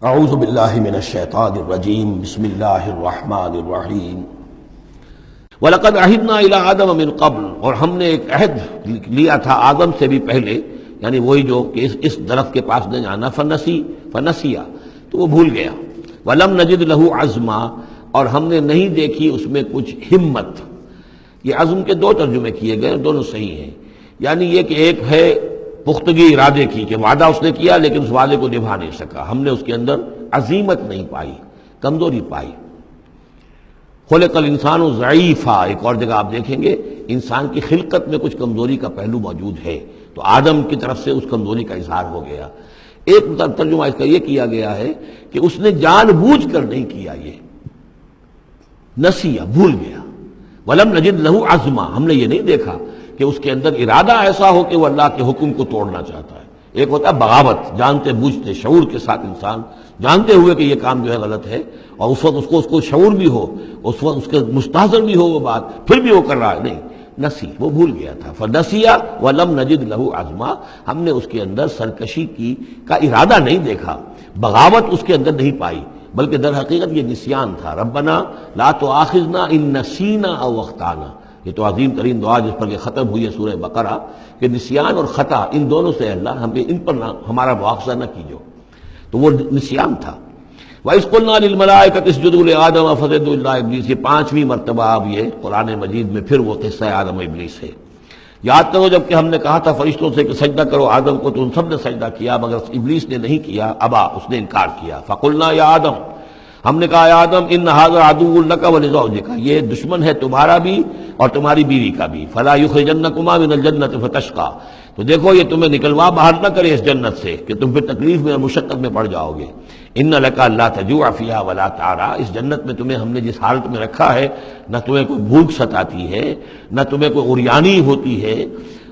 اعوذ باللہ من الشیطان الرجیم بسم اللہ الرحمن الرحیم وَلَقَدْ عَهِدْنَا إِلَىٰ آدَمَ مِن قَبْلُ، اور ہم نے ایک عہد لیا تھا آدم سے بھی پہلے، یعنی وہی جو کہ اس درخت کے پاس نہ جانا، فنسیا، تو وہ بھول گیا۔ وَلَمْ نَجِدْ لَهُ عَزْمًا، اور ہم نے نہیں دیکھی اس میں کچھ ہمت۔ یہ عزم کے دو ترجمے کیے گئے، دونوں صحیح ہیں، یعنی یہ کہ ایک ہے پختگی ارادے کی کہ وعدہ اس نے کیا لیکن اس وعدے کو نبھا نہیں سکا، ہم نے اس کے اندر عزیمت نہیں پائی، کمزوری پائی۔ خلق الانسان ضعیفا، ایک اور جگہ آپ دیکھیں گے انسان کی خلقت میں کچھ کمزوری کا پہلو موجود ہے، تو آدم کی طرف سے اس کمزوری کا اظہار ہو گیا۔ ایک ترجمہ اس کا یہ کیا گیا ہے کہ اس نے جان بوجھ کر نہیں کیا، یہ نسیہ، بھول گیا۔ ولم نجد لہو عزما، ہم نے یہ نہیں دیکھا کہ اس کے اندر ارادہ ایسا ہو کہ وہ اللہ کے حکم کو توڑنا چاہتا ہے۔ ایک ہوتا ہے بغاوت، جانتے بوجھتے شعور کے ساتھ انسان جانتے ہوئے کہ یہ کام جو ہے غلط ہے، اور اس وقت اس کو شعور بھی ہو، اس وقت اس کے مستحضر بھی ہو وہ بات، پھر بھی وہ کر رہا ہے، نہیں، نسی، وہ بھول گیا تھا۔ فنسیا ولم نجد لہو عزما، ہم نے اس کے اندر سرکشی کا ارادہ نہیں دیکھا، بغاوت اس کے اندر نہیں پائی، بلکہ در حقیقت یہ نسیان تھا۔ ربنا لا تؤاخذنا ان نسینا او اخطانا، یہ تو عظیم ترین دعا جس پر یہ ختم ہوئی ہے سورہ بقرہ، کہ نسیان اور خطا ان دونوں سے اللہ ہمیں ان پر ہمارا مواخذہ نہ کیجو، تو وہ نسیان تھا۔ وَإِذْ قُلْنَا لِلْمَلَائِكَةِ اسْجُدُوا لِآدَمَ فَسَجَدُوا إِلَّا إِبْلِيسَ، یہ پانچویں مرتبہ اب یہ قرآن مجید میں پھر وہ قصہ آدم و ابلیس ہے۔ یاد کرو جب کہ ہم نے کہا تھا فرشتوں سے کہ سجدہ کرو آدم کو، تو ان سب نے سجدہ کیا مگر ابلیس نے نہیں کیا، ابا، اس نے انکار کیا۔ فَقُلْنَا يَا آدم، ہم نے کہا اے آدم، ان ھذا عدو لک ولزوجک، یہ دشمن ہے تمہارا بھی اور تمہاری بیوی کا بھی، فلا یخرجنکما من الجنۃ فتشقى، تو دیکھو یہ تمہیں نکلوا باہر نہ کرے اس جنت سے کہ تم پھر تکلیف میں اور مشقت میں پڑ جاؤ گے۔ ان لک الا تجوع فیھا ولا تعرى، اس جنت میں تمہیں ہم نے جس حالت میں رکھا ہے، نہ تمہیں کوئی بھوک ستاتی ہے، نہ تمہیں کوئی عریانی ہوتی ہے،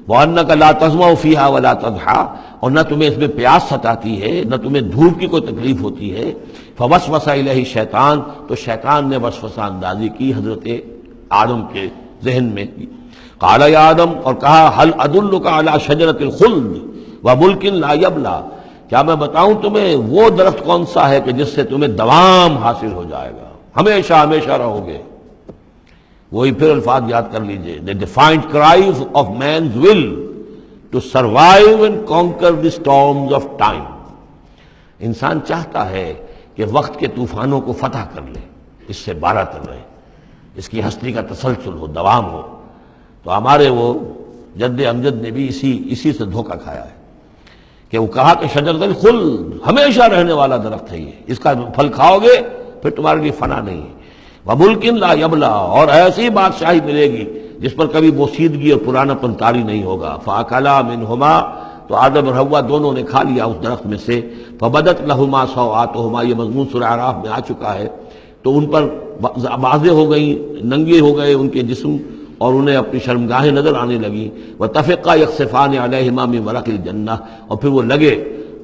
وانک لا تظمأ فیھا ولا تضحى، اور نہ تمہیں اس میں پیاس ستاتی ہے، نہ تمہیں دھوپ کی کوئی تکلیف ہوتی ہے۔ فوسوس الیہ الشیطان، تو شیطان نے وسوسہ اندازی کی حضرت آدم کے ذہن میں۔ قال یا آدم، اور کہا هل ادلک علی شجرۃ الخلد وملک لا یبلی، کیا میں بتاؤں تمہیں وہ درخت کون سا ہے کہ جس سے تمہیں دوام حاصل ہو جائے گا، ہمیشہ ہمیشہ رہو گے۔ وہی پھر الفاظ یاد کر لیجئے، the defiant cries of man's will to survive and conquer the storms of time۔ انسان چاہتا ہے کہ وقت کے طوفانوں کو فتح کر لے، اس سے بارہ تر رہے، اس کی ہستی کا تسلسل ہو، دوام ہو۔ تو ہمارے وہ جد امجد نے بھی اسی سے دھوکہ کھایا ہے کہ وہ کہا کہ شجرۃ الخلد، ہمیشہ رہنے والا درخت ہے یہ، اس کا پھل کھاؤ گے پھر تمہارے لیے فنا نہیں ہے، وملک لا یبلی، اور ایسی بادشاہی ملے گی جس پر کبھی بوسیدگی اور پرانا پن طاری نہیں ہوگا۔ فاکلا منہما، تو آدم اور حوا دونوں نے کھا لیا اس درخت میں سے۔ فبدت لہما سوآتہما، یہ مضمون سورہ اعراف میں آ چکا ہے، تو ان پر واضح ہو گئی، ننگے ہو گئے ان کے جسم، اور انہیں اپنی شرمگاہیں نظر آنے لگیں۔ وطفقا یخصفان علیہما من ورق الجنہ، اور پھر وہ لگے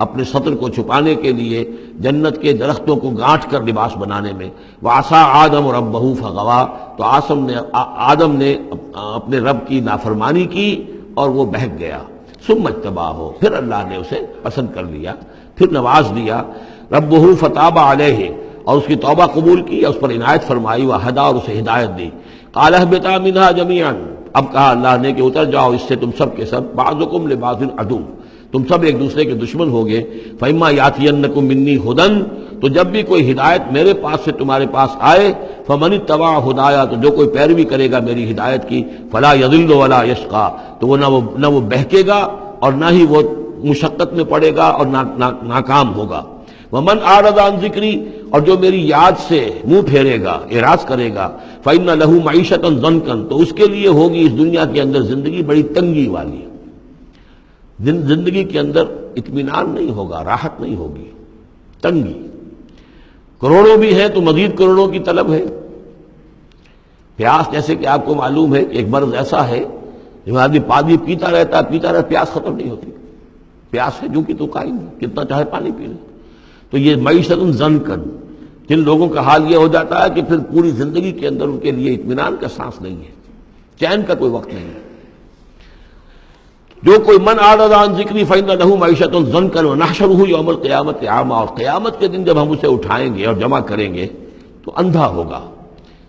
اپنے سطر کو چھپانے کے لیے جنت کے درختوں کو گانٹھ کر لباس بنانے میں۔ وعصا آدم ربہ فغوا، تو آدم نے اپنے رب کی نافرمانی کی اور وہ بہک گیا۔ ثم اجتباہ، پھر اللہ نے اسے پسند کر لیا، پھر نواز دیا۔ ربہ فتاب علیہ، اور اس کی توبہ قبول کی، اس پر عنایت فرمائی، وہدی، اور اسے ہدایت دی۔ قال اہبطا منہا جمیعا، اب کہا اللہ نے کہ اتر جاؤ اس سے تم سب کے سب، بعضکم لبعض عدو، تم سب ایک دوسرے کے دشمن ہوگے۔ فإما یأتینکم منی ھدی، تو جب بھی کوئی ہدایت میرے پاس سے تمہارے پاس آئے، فمن اتبع ھدایا، تو جو کوئی پیروی کرے گا میری ہدایت کی، فلا یضل ولا یشقی، تو وہ نہ وہ بہکے گا اور نہ ہی وہ مشقت میں پڑے گا اور ناکام ہوگا۔ ومن اعرض عن ذکری، اور جو میری یاد سے منہ پھیرے گا، اعراض کرے گا، فإن له معیشۃ ضنکا، تو اس کے لیے ہوگی اس دنیا کے اندر زندگی بڑی تنگی والی، زندگی کے اندر اطمینان نہیں ہوگا، راحت نہیں ہوگی، تنگی۔ کروڑوں بھی ہیں تو مزید کروڑوں کی طلب ہے۔ پیاس، جیسے کہ آپ کو معلوم ہے کہ ایک مرض ایسا ہے جو آدمی پانی پیتا رہتا، پیاس ختم نہیں ہوتی، پیاس ہے جو کہ تو قائم ہے، کتنا چاہے پانی پی لے۔ تو یہ معیشت ضنکن، جن لوگوں کا حال یہ ہو جاتا ہے کہ پھر پوری زندگی کے اندر ان کے لیے اطمینان کا سانس نہیں ہے، چین کا کوئی وقت نہیں ہے۔ جو کوئی من اعرض عن ذکری فإن له معیشۃ ضنکا ونحشرہ یوم القیامۃ اعمی، اور قیامت کے دن جب ہم اسے اٹھائیں گے اور جمع کریں گے تو اندھا ہوگا.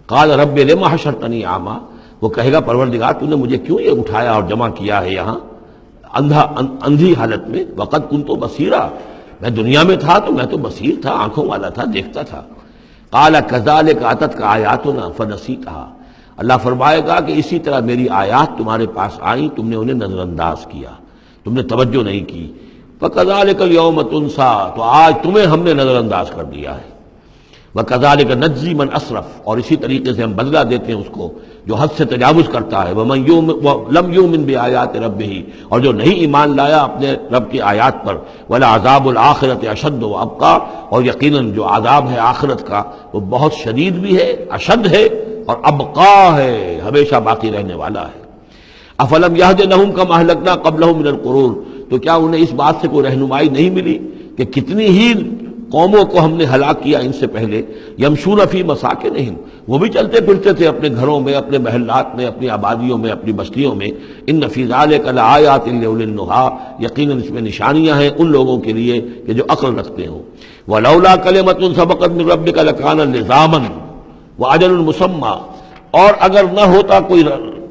قال رب لم حشرتنی اعمی، وہ کہے گا پروردگار تو نے مجھے کیوں یہ اٹھایا اور جمع کیا ہے یہاں اندھی حالت میں. وقد كنت بصیرا، میں دنیا میں تھا تو میں تو بصیر تھا، آنکھوں والا تھا، دیکھتا تھا. قال كذلك اتتك آیاتنا فنسیتها، اللہ فرمائے گا کہ اسی طرح میری آیات تمہارے پاس آئیں، تم نے انہیں نظر انداز کیا، تم نے توجہ نہیں کی. فكذلك اليوم تنسى، تو آج تمہیں ہم نے نظر انداز کر دیا ہے. وكذلك نجزي من اسرف، اور اسی طریقے سے ہم بدلہ دیتے ہیں اس کو جو حد سے تجاوز کرتا ہے. ومن لم يؤمن بآیات ربه، اور جو نہیں ایمان لایا اپنے رب کی آیات پر. ولعذاب الآخرۃ اشد وابقى، اور یقیناً جو عذاب ہے آخرت کا وہ بہت شدید بھی ہے، اشد ہے اور ابقا ہے، ہمیشہ باقی رہنے والا ہے. افلم یہد لہم کما اہلکنا قبلہم من القرون، تو کیا انہیں اس بات سے کوئی رہنمائی نہیں ملی کہ کتنی ہی قوموں کو ہم نے ہلاک کیا ان سے پہلے. یمشون فی مساکنہم، وہ بھی چلتے پھرتے تھے اپنے گھروں میں، اپنے محلات میں، اپنی آبادیوں میں، اپنی بستیوں میں. ان فی ذلک لآیات لأولی النہی، یقیناً اس میں نشانیاں ہیں ان لوگوں کے لیے کہ جو عقل رکھتے ہوں. ولولا کلمۃ سبقت من ربک لکان لزاما واجل مسمى، اور اگر نہ ہوتا کوئی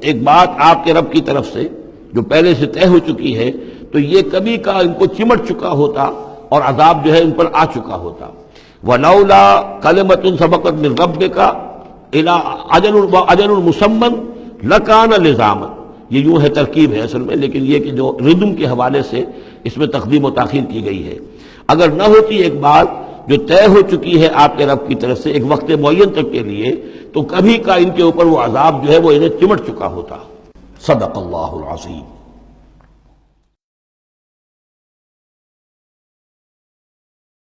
ایک بات آپ کے رب کی طرف سے جو پہلے سے طے ہو چکی ہے تو یہ کبھی کا ان کو چمٹ چکا ہوتا اور عذاب جو ہے ان پر آ چکا ہوتا. وَلَوْلَا كَلِمَةٌ سَبَقَتْ مِنْ رَبِّكَ إِلَىٰ أَجَلٌ مُّسَمًّى لَكَانَ لِزَامًا، یہ یوں ہے ترکیب ہے اصل میں، لیکن یہ کہ جو ردم کے حوالے سے اس میں تقدیم و تاخیر کی گئی ہے. اگر نہ ہوتی ایک بات جو طے ہو چکی ہے آپ کے رب کی طرف سے ایک وقت معین تک کے لیے تو کبھی کا ان کے اوپر وہ عذاب جو ہے وہ انہیں چمٹ چکا ہوتا. صدق اللہ العظیم.